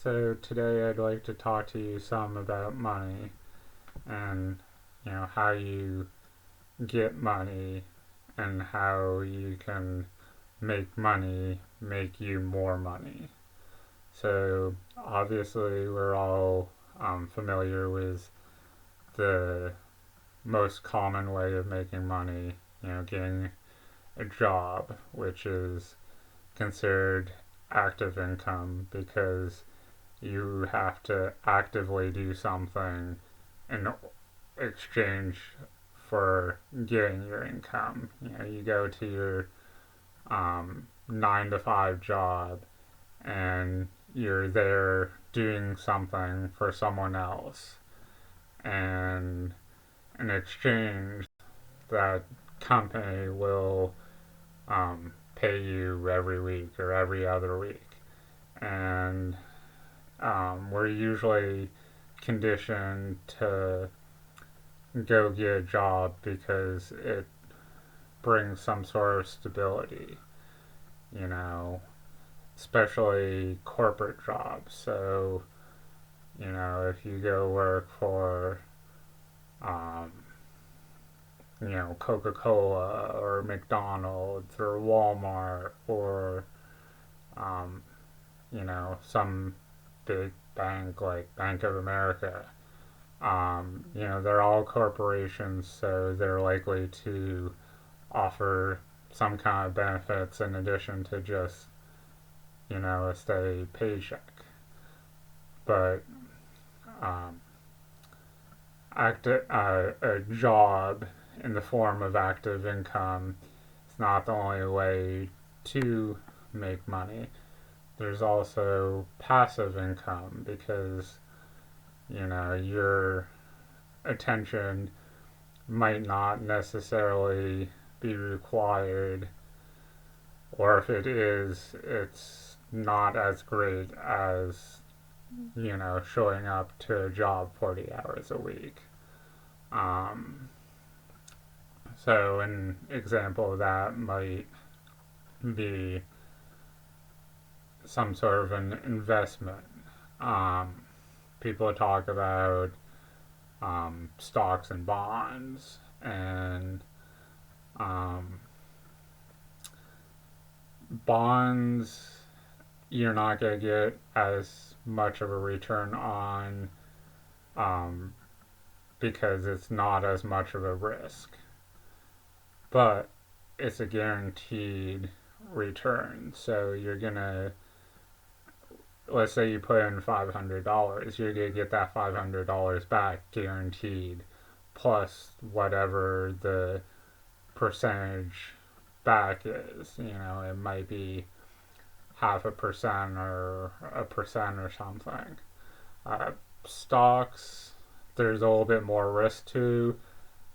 So today I'd like to talk to you some about money and how you get money and how you can make money make you more money. So obviously we're all familiar with the most common way of making money, getting a job, which is considered active income because you have to actively do something in exchange for getting your income. You go to your 9 to 5 job and you're there doing something for someone else, and in exchange, that company will pay you every week or every other week. And we're usually conditioned to go get a job because it brings some sort of stability, you know, especially corporate jobs. So, if you go work for, um, Coca-Cola or McDonald's or Walmart or, some big bank like Bank of America. They're all corporations, so they're likely to offer some kind of benefits in addition to just, a steady paycheck. But um, a job in the form of active income is not the only way to make money. There's also passive income because your attention might not necessarily be required, or if it is, it's not as great as showing up to a job 40 hours a week. Um, so an example of that might be some sort of an investment. People talk about stocks and bonds, and um, bonds you're not going to get as much of a return on um, because it's not as much of a risk, but it's a guaranteed return. So you're going to, let's say you put in $500, you're going to get that $500 back guaranteed, plus whatever the percentage back is. It might be 0.5% or 1% or something. Uh, Stocks, there's a little bit more risk to,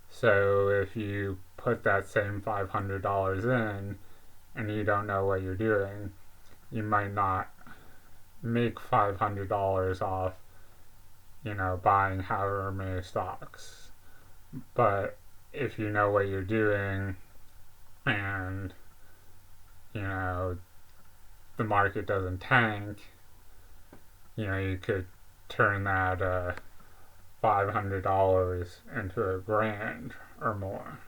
so if you put that same $500 in and you don't know what you're doing, you might not make $500 off, buying however many stocks. But if you know what you're doing and, the market doesn't tank, you could turn that $500 into $1,000 or more.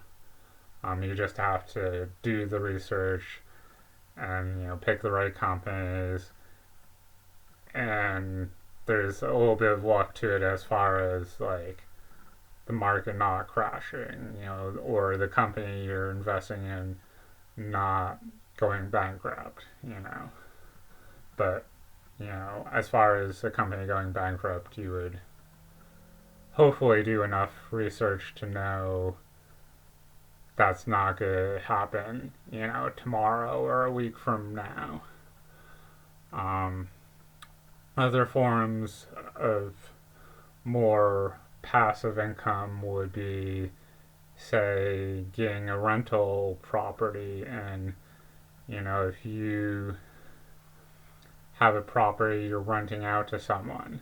You just have to do the research and pick the right companies, and there's a little bit of luck to it as far as like the market not crashing, or the company you're investing in not going bankrupt. But as far as a company going bankrupt, you would hopefully do enough research to know that's not going to happen, tomorrow or a week from now. Other forms of more passive income would be, say, getting a rental property, and if you have a property you're renting out to someone,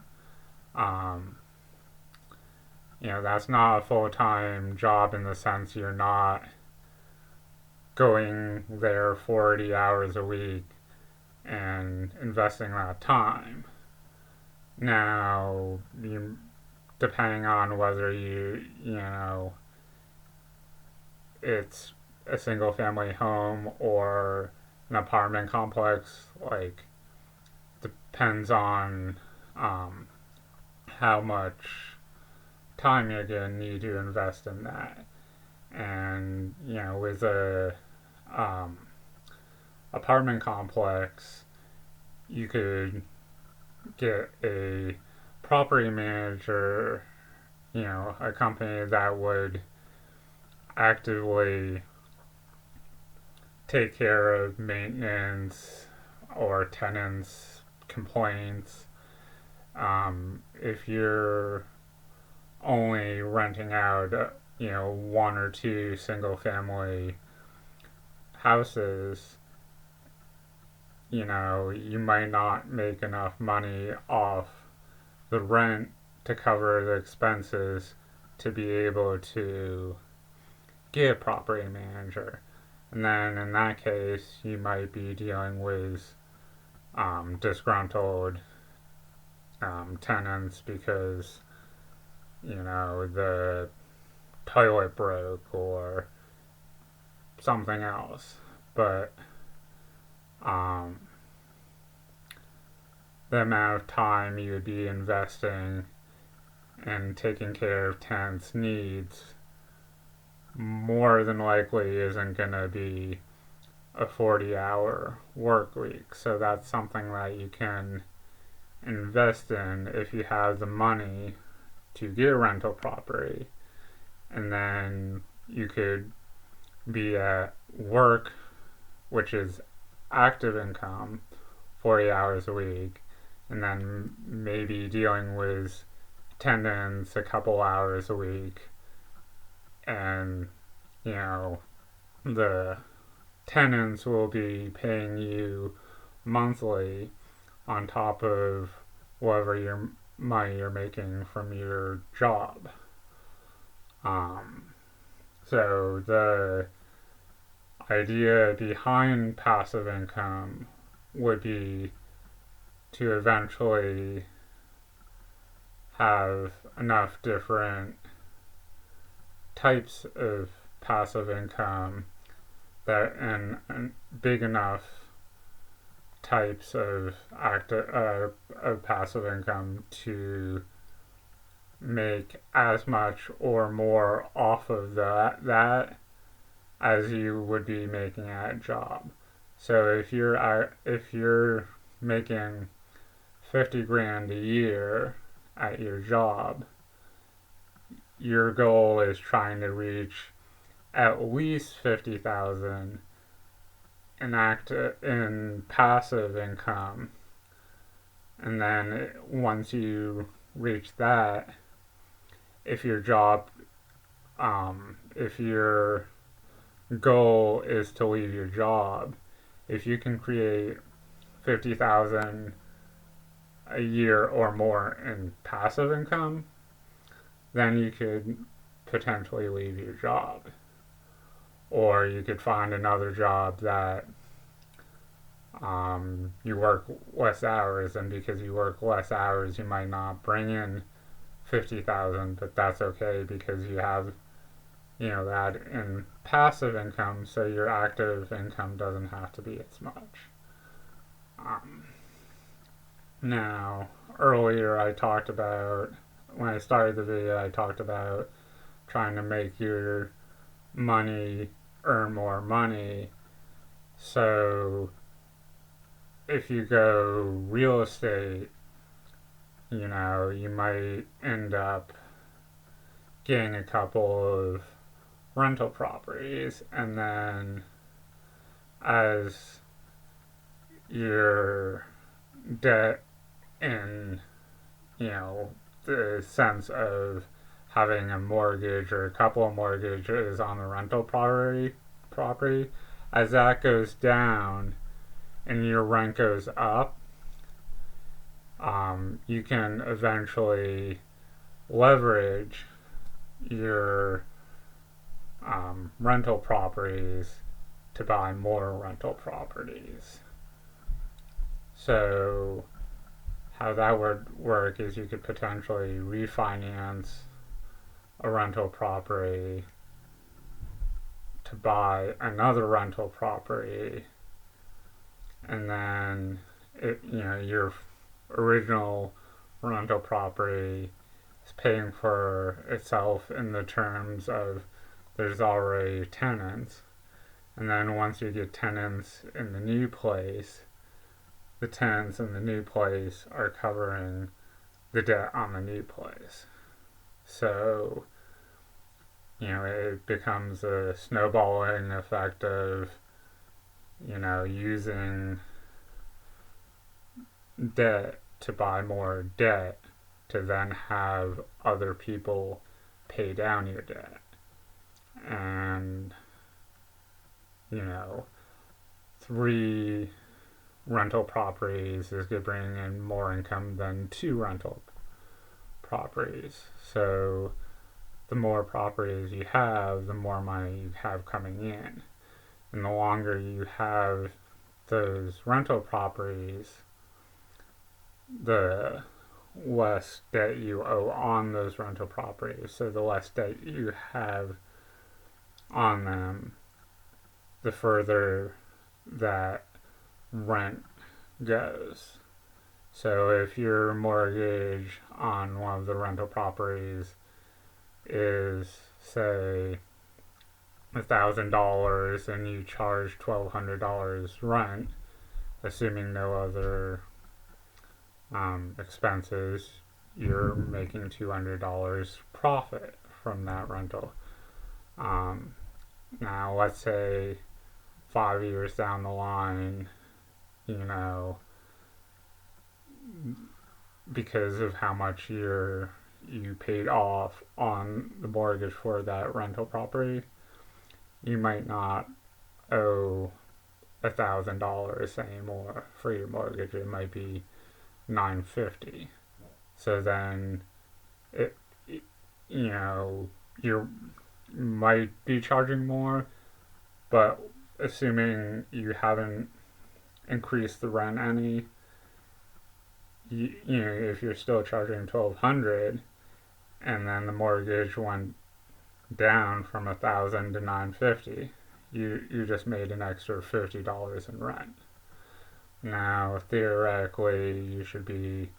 that's not a full-time job in the sense you're not going there 40 hours a week and investing that time. Now, depending on whether it's a single family home or an apartment complex, like, depends on um, how much time you're going to need to invest in that. And, with a um, apartment complex, you could get a property manager, a company that would actively take care of maintenance or tenants' complaints. If you're only renting out, one or two single family houses, you might not make enough money off the rent to cover the expenses to be able to get a property manager. And then in that case, you might be dealing with disgruntled tenants because, the toilet broke or something else. But um, the amount of time you would be investing in taking care of tenants' needs more than likely isn't going to be a 40-hour work week. So that's something that you can invest in if you have the money to get a rental property. And then you could be at work, which is active income, 40 hours a week, and then maybe dealing with tenants a couple hours a week. And, the tenants will be paying you monthly on top of whatever your money you're making from your job. So the idea behind passive income would be to eventually have enough different types of passive income that and big enough types of of passive income to make as much or more off of that as you would be making at a job. So if you're making 50 grand a year at your job, your goal is trying to reach at least 50,000 in passive income. And then once you reach that, if your job if your goal is to leave your job, if you can create 50,000 a year or more in passive income, then you could potentially leave your job. Or you could find another job that you work less hours, and because you work less hours, you might not bring in 50,000, but that's okay because you have, that in passive income, so your active income doesn't have to be as much. Um, Now, earlier when I started the video, I talked about trying to make your money earn more money. So, if you go real estate, you might end up getting a couple of rental properties, and then as your debt in, the sense of having a mortgage or a couple of mortgages on the rental property, as that goes down and your rent goes up, you can eventually leverage your rental properties to buy more rental properties. So how that would work is you could potentially refinance a rental property to buy another rental property, and then your original rental property is paying for itself in the terms of there's already tenants, and then once you get tenants in the new place, the tenants in the new place are covering the debt on the new place. So, it becomes a snowballing effect of, using debt to buy more debt to then have other people pay down your debt. And, 3 rental properties is going to bring in more income than 2 rental properties. So the more properties you have, the more money you have coming in. And the longer you have those rental properties, the less debt you owe on those rental properties. So the less debt you have on them, the further that rent goes. So if your mortgage on one of the rental properties is, say, $1,000 and you charge $1,200 rent, assuming no other expenses, you're making $200 profit from that rental. Now, let's say 5 years down the line, because of how much you paid off on the mortgage for that rental property, you might not owe $1,000 anymore for your mortgage. It might be $950. So then you might be charging more, but assuming you haven't increased the rent any, if you're still charging $1,200 and then the mortgage went down from $1,000 to $950, you just made an extra $50 in rent. Now, theoretically, you should be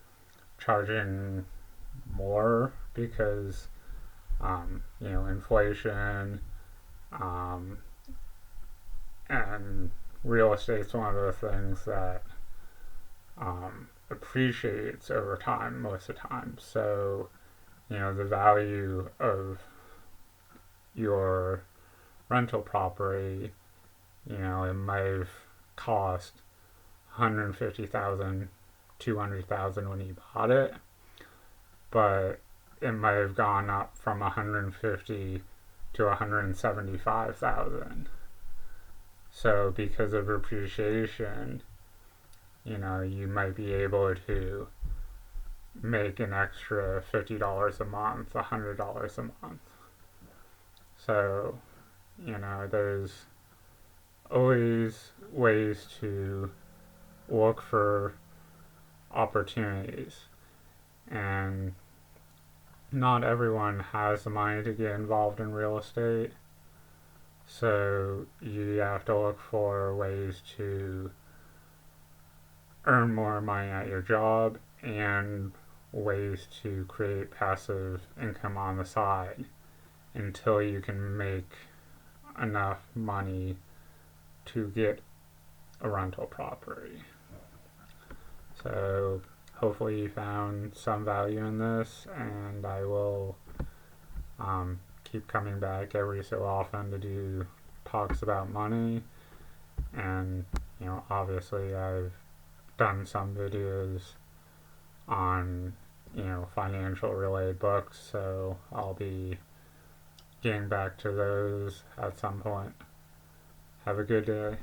charging more because, inflation, and real estate's one of the things that appreciates over time most of the time. So, the value of your rental property, it might have cost $150,000, $200,000 when you bought it, but it might have gone up from $150,000 to $175,000. So because of appreciation, you might be able to make an extra $50 a month, $100 a month. So, there's always ways to look for opportunities, and not everyone has the money to get involved in real estate, so you have to look for ways to earn more money at your job and ways to create passive income on the side until you can make enough money to get a rental property. So hopefully you found some value in this, and I will keep coming back every so often to do talks about money. And obviously I've done some videos on financial related books, so I'll be getting back to those at some point. Have a good day.